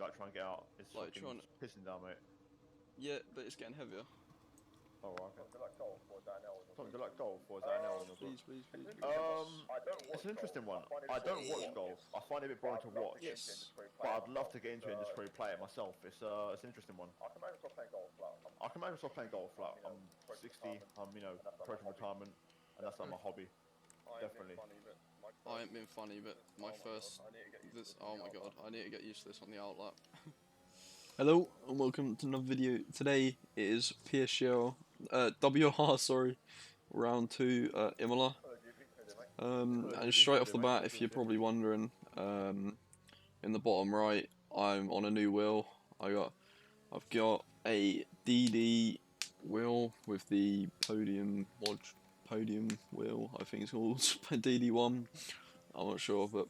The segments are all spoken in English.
like trying to get out. It's Like fucking trying to... pissing down, mate. Yeah, but it's getting heavier. Oh, right, okay. Do like golf or is that an L in your Tom, book? do you like golf or is that an L in your book? Please, please, please, It's please. interesting one. I don't It's watch an interesting golf. one. I find it I a bit don't watch boring. golf. I find it a bit boring But to I'd love to watch. get into the industry, But play it I'd love myself. to get into the industry, play it myself. It's an interesting one. I can imagine myself playing golf. Like, I can imagine myself playing golf. Like, you know, I'm approaching 60. retirement, I'm and that's like my approaching hobby. retirement, and that's like my hobby. I ain't Definitely. being funny, but my I first. ain't been funny, but Oh my my god, first... I need to get used to This, this on oh the my god, outlap. I need to get used to this on the outlap. Hello, and welcome to another video. Today it is PSL, WR, sorry, round 2 Imola. And straight off the bat, if you're probably wondering, in the bottom right, I'm on a new wheel. I've got a DD wheel with the podium wheel, I think it's called DD1. I'm not sure, but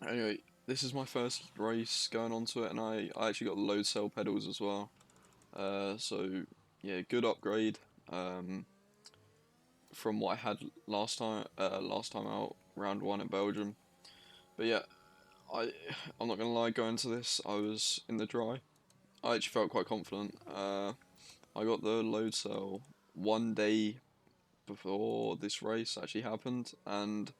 anyway, this is my first race going onto it, and I actually got the load cell pedals as well. So yeah, good upgrade from what I had last time out, round 1 in Belgium. But yeah, I'm not gonna lie, going into this, I was in the dry. I actually felt quite confident. I got the load cell 1 day before this race actually happened, and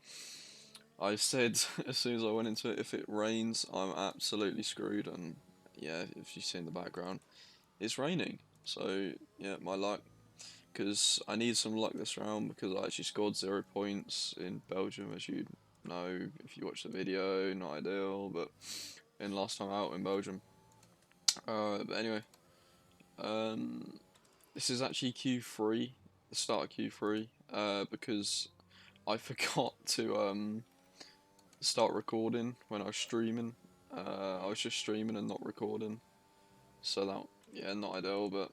I said as soon as I went into it, if it rains, I'm absolutely screwed. And yeah, if you see in the background, it's raining. So yeah, my luck, because I need some luck this round because I actually scored 0 points in Belgium, as you know if you watch the video. Not ideal, but in last time out in Belgium. But anyway, this is actually Q3, the start of Q3, because I forgot to start recording when I was streaming. I was just streaming and not recording, so that, yeah, not ideal, but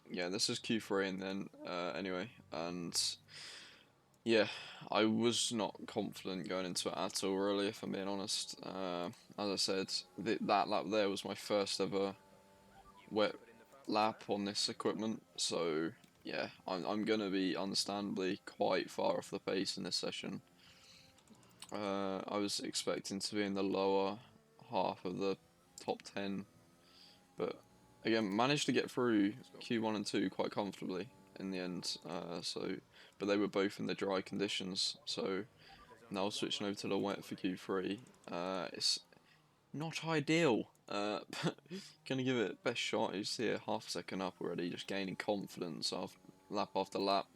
yeah, this is Q3, and then anyway, and yeah, I was not confident going into it at all, really, if I'm being honest. As I said, that lap there was my first ever wet lap on this equipment, so yeah, I'm gonna be understandably quite far off the pace in this session. I was expecting to be in the lower half of the top 10, but again, managed to get through Q1 and 2 quite comfortably in the end. But they were both in the dry conditions, so now switching over to the wet for Q3. It's not ideal. But gonna give it best shot. You see a half second up already, just gaining confidence lap after lap.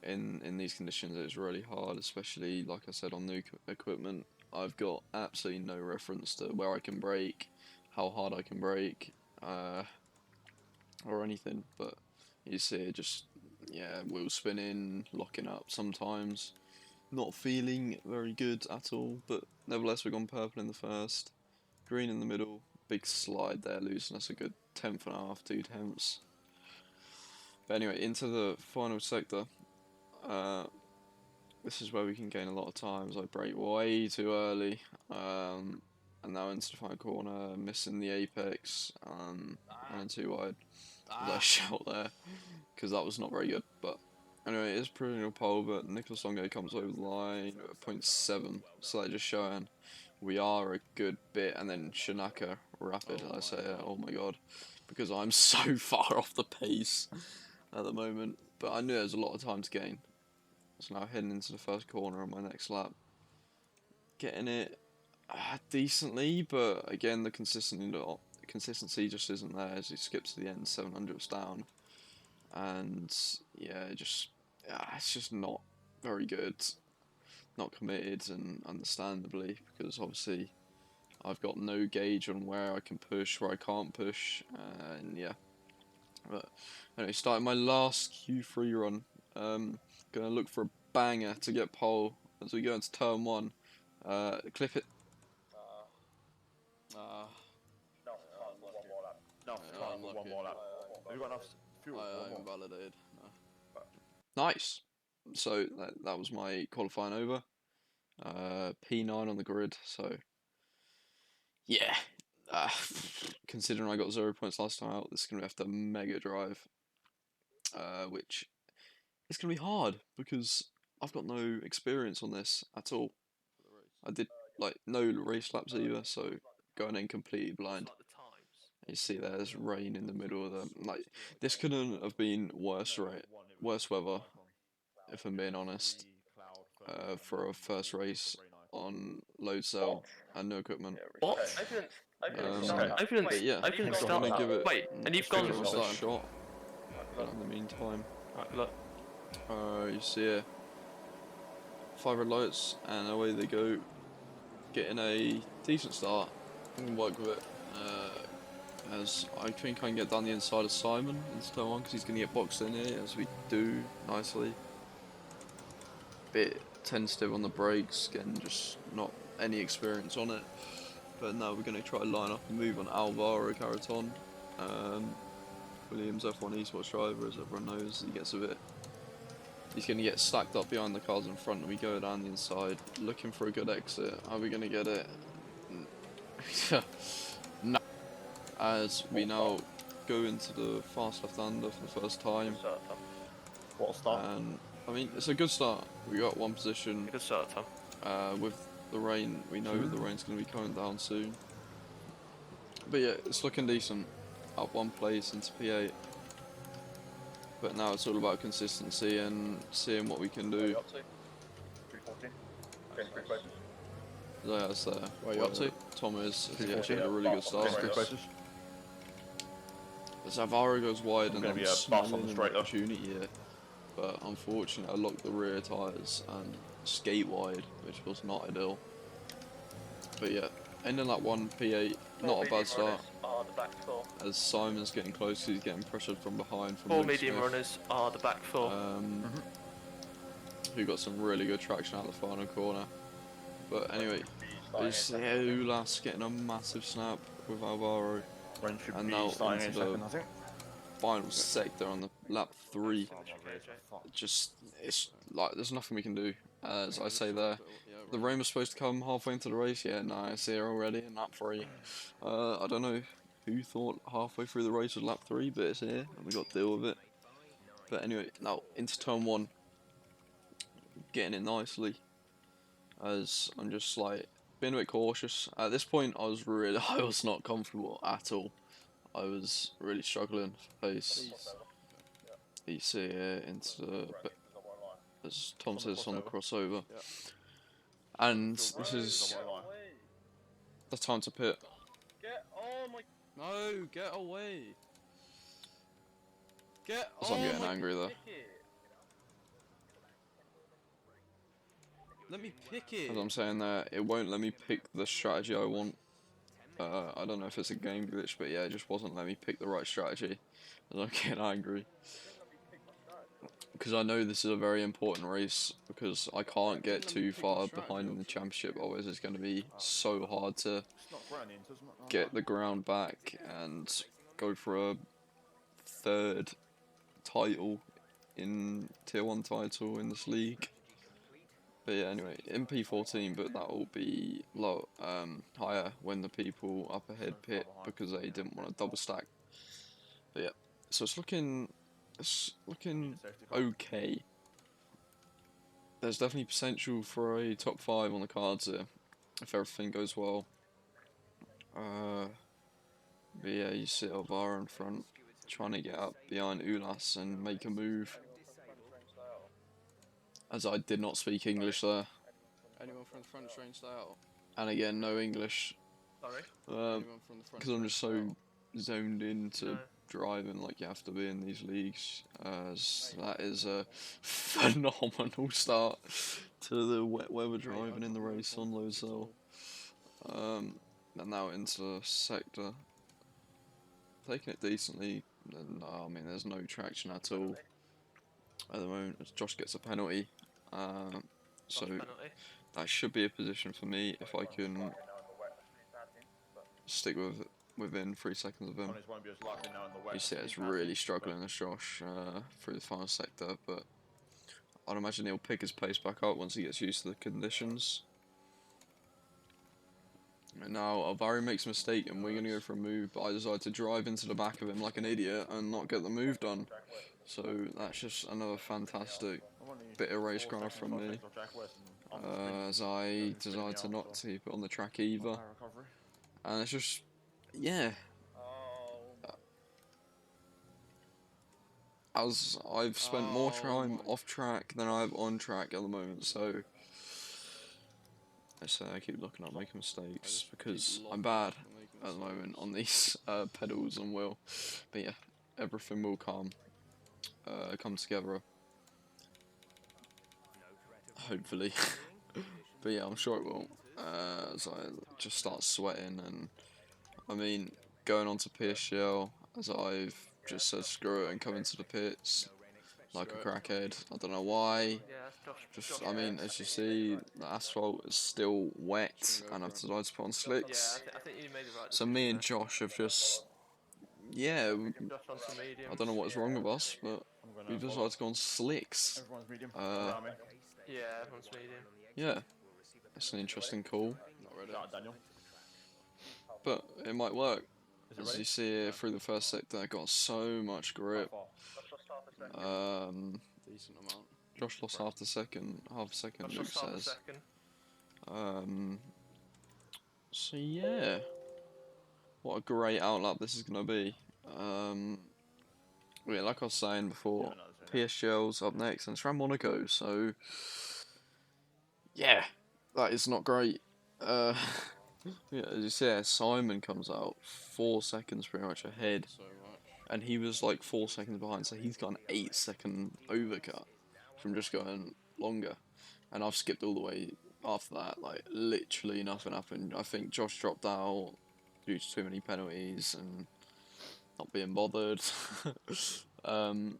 In these conditions, it's really hard, especially like I said on new equipment. I've got absolutely no reference to where I can brake, how hard I can brake, or anything. But you see it just, yeah, wheel spinning, locking up sometimes, not feeling very good at all. But nevertheless, we've gone purple in the first, green in the middle, big slide there, losing us a good tenth and a half, 2 tenths. But anyway, into the final sector. This is where we can gain a lot of times. I brake way too early, and now into the final corner, missing the apex, running too wide. As I shout there, because that was not very good. But anyway, it is provisional pole, but Nicholas Longo comes over the line at 0.7, so that just showing we are a good bit. And then Shinaka rapid, I say, oh my god, because I'm so far off the pace at the moment. But I knew there was a lot of time to gain. So now heading into the first corner on my next lap. Getting it decently, but again the consistency just isn't there as he skips to the end, 700 down. And yeah, it's just not very good. Not committed, and understandably, because obviously I've got no gauge on where I can push, where I can't push, and yeah. But anyway, starting my last Q3 run. Gonna look for a banger to get pole as we go into turn 1. Clip it. No, time for one more lap. No, time for one more lap. Have you got enough fuel for one more? Invalidated. No. Nice. So that was my qualifying over. P9 on the grid. So yeah. Considering I got 0 points last time out, this is gonna have to mega drive. Which is gonna be hard because I've got no experience on this at all. I did like no race laps either, so going in completely blind. You see there's rain in the middle of them. Like, this couldn't have been worse weather, if I'm being honest, for a first race on load cell and no equipment. What? I didn't Um, start that. But yeah, I didn't I'm start gonna that. give it. Wait, and you've just give gone it a starting. shot. But in the meantime, Right, look. you see here, 5 red lights, and away they go, getting a decent start. I can work with it. As I think I can get down the inside of Simon in turn 1 because he's going to get boxed in here, as we do nicely. Bit tentative on the brakes, getting just not any experience on it. But now we're going to try to line up and move on Alvaro Caraton. Williams F1 esports driver, as everyone knows, he gets a bit. He's going to get stacked up behind the cars in front, and we go down the inside, looking for a good exit. Are we going to get it? No. As we now go into the fast left-hander for the first time. What a start. And I mean, it's a good start. We got 1 position. Good start, Tom. With the rain, we know the rain's going to be coming down soon. But yeah, it's looking decent. Up 1 place into P8. But now it's all about consistency and seeing what we can do. Up to 314. Getting quick places. That's there. Where you up to? Tom is yeah, a really good start. Quick places. As Alvaro goes wide and gonna I'm be a bus smelling on the an straight though. opportunity here. But unfortunately I locked the rear tyres and skate wide, which was not ideal. But yeah, ending that 1 P8, not a bad start. Are the back 4. As Simon's getting close, he's getting pressured from behind. From 4 Luke medium Smith, runners are the back 4. who got some really good traction out of the final corner. But anyway, you see Ulas getting a massive snap with Alvaro. Rain should And be now starting in a into the second, I think. final sector on the lap 3. Just, it's like, there's nothing we can do. As I say there, the rain was supposed to come halfway into the race. Yeah, no, it's here already in lap 3. I don't know who thought halfway through the race was lap 3, but it's here and we got to deal with it. But anyway, now into turn 1, getting it nicely. As I'm just like being a bit cautious. At this point, I was not comfortable at all. I was really struggling for pace. You see here into the, as Tom says, on the crossover. And this is the time to pit. No, get away. As I'm getting angry there. Let me pick it. As I'm saying there, it won't let me pick the strategy I want. I don't know if it's a game glitch, but yeah, it just wasn't letting me pick the right strategy. As I'm getting angry. Because I know this is a very important race, because I can't get too far behind in the championship, otherwise it's going to be so hard to get the ground back and go for a 3rd title in Tier 1 title in this league. But yeah, anyway, in P14, but that will be higher when the people up ahead pit because they didn't want to double stack. But yeah, so it's looking okay. There's definitely potential for a top 5 on the cards here if everything goes well. But yeah, you see Alvaro in front, trying to get up behind Ulas and make a move. As I did not speak English there. Anyone from the front train stay out? And again, no English. Sorry? Anyone from the front Because I'm just so train zoned into driving like you have to be in these leagues. As that is a phenomenal start to the wet weather driving in the race on Lozelle. And now into the sector. Taking it decently. And, I mean, there's no traction at all at the moment as Josh gets a penalty. So that should be a position for me if I can stick within 3 seconds of him. You see it's really struggling as Josh through the final sector, but I'd imagine he'll pick his pace back up once he gets used to the conditions. And now Alvaro makes a mistake and we're going to go for a move, but I decide to drive into the back of him like an idiot and not get the move done. So that's just another fantastic bit of racecraft from me, as I decide to not keep it on the track either, and it's just, yeah. As I've spent more time off track than I have on track at the moment, so I say I keep looking up, making mistakes because I'm bad at the moment on these pedals and wheel. But yeah, everything will come together, hopefully. But yeah, I'm sure it will. As I just start sweating, and I mean, going on to PSGL, as I've just said screw it and come into the pits like a crackhead. I don't know why. Just, I mean, as you see, the asphalt is still wet, and I've decided to put on slicks. I think you made the right So me and Josh have just, yeah, Just on some mediums. I don't know what's wrong with us, but I'm gonna we've follow. decided to go on slicks. Everyone's medium. Uh, Yeah, everyone's medium. Yeah, it's an interesting call, Not ready. Daniel. but it might work. Is it As ready? you see here through the first sector, I got so much grip. Decent amount. Josh lost half a second, Luke Just half a says. second. So yeah, what a great outlap this is gonna be. Yeah, like I was saying before, PSGL's up next, and it's around Monaco, so yeah, that is not great. Yeah, as you see, Simon comes out 4 seconds pretty much ahead, So much. and he was like 4 seconds behind, so he's got an 8-second overcut from just going longer, and I've skipped all the way after that. Like literally nothing happened. I think Josh dropped out due to too many penalties and not being bothered. And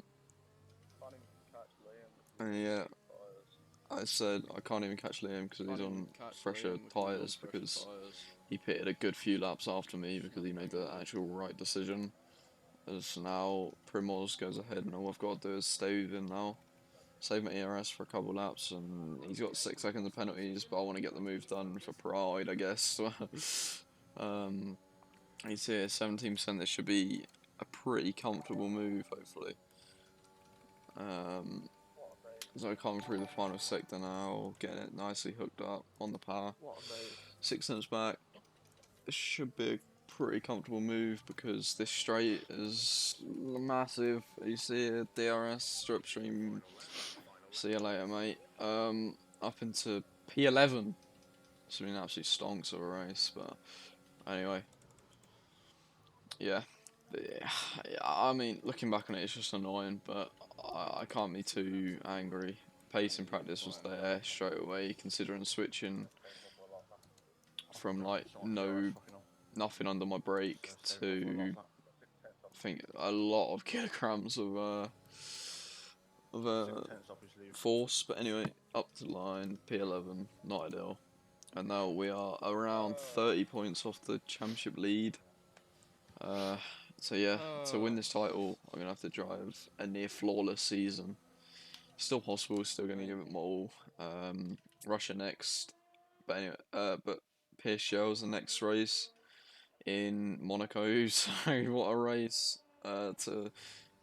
yeah, I said I can't even catch Liam because he's on fresher tyres, because he pitted a good few laps after me because he made the actual right decision. As now Primoz goes ahead, and all I've got to do is stay with him now, save my ERS for a couple laps, and he's got 6 seconds of penalties, but I want to get the move done for pride, I guess. He's here, 17%. This should be a pretty comfortable move, hopefully. So I come through the final sector now, getting it nicely hooked up on the power. 6 cents back. This should be a pretty comfortable move because this straight is massive. You see it, DRS, strip stream. See you later, mate. Up into P11. It's been an absolute stonks of a race, but anyway. Yeah. I mean, looking back on it, it's just annoying, but I can't be too angry. Pace in practice was there straight away, considering switching from like nothing under my brake to I think a lot of kilograms of force. But anyway, up to line P11, not ideal, and now we are around 30 points off the championship lead. So yeah, to win this title, I'm going to have to drive a near flawless season. Still possible, still going to give it my all. Russia next, but anyway, but PSGL's the next race in Monaco, so what a race to,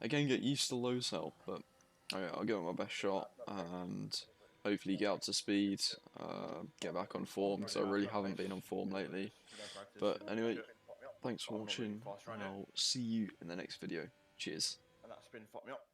again, get used to low cell, but I'll give it my best shot, and hopefully get up to speed, get back on form, because I really haven't been on form lately. But anyway, thanks for watching, and I'll see you in the next video. Cheers. And that spin fucked me up.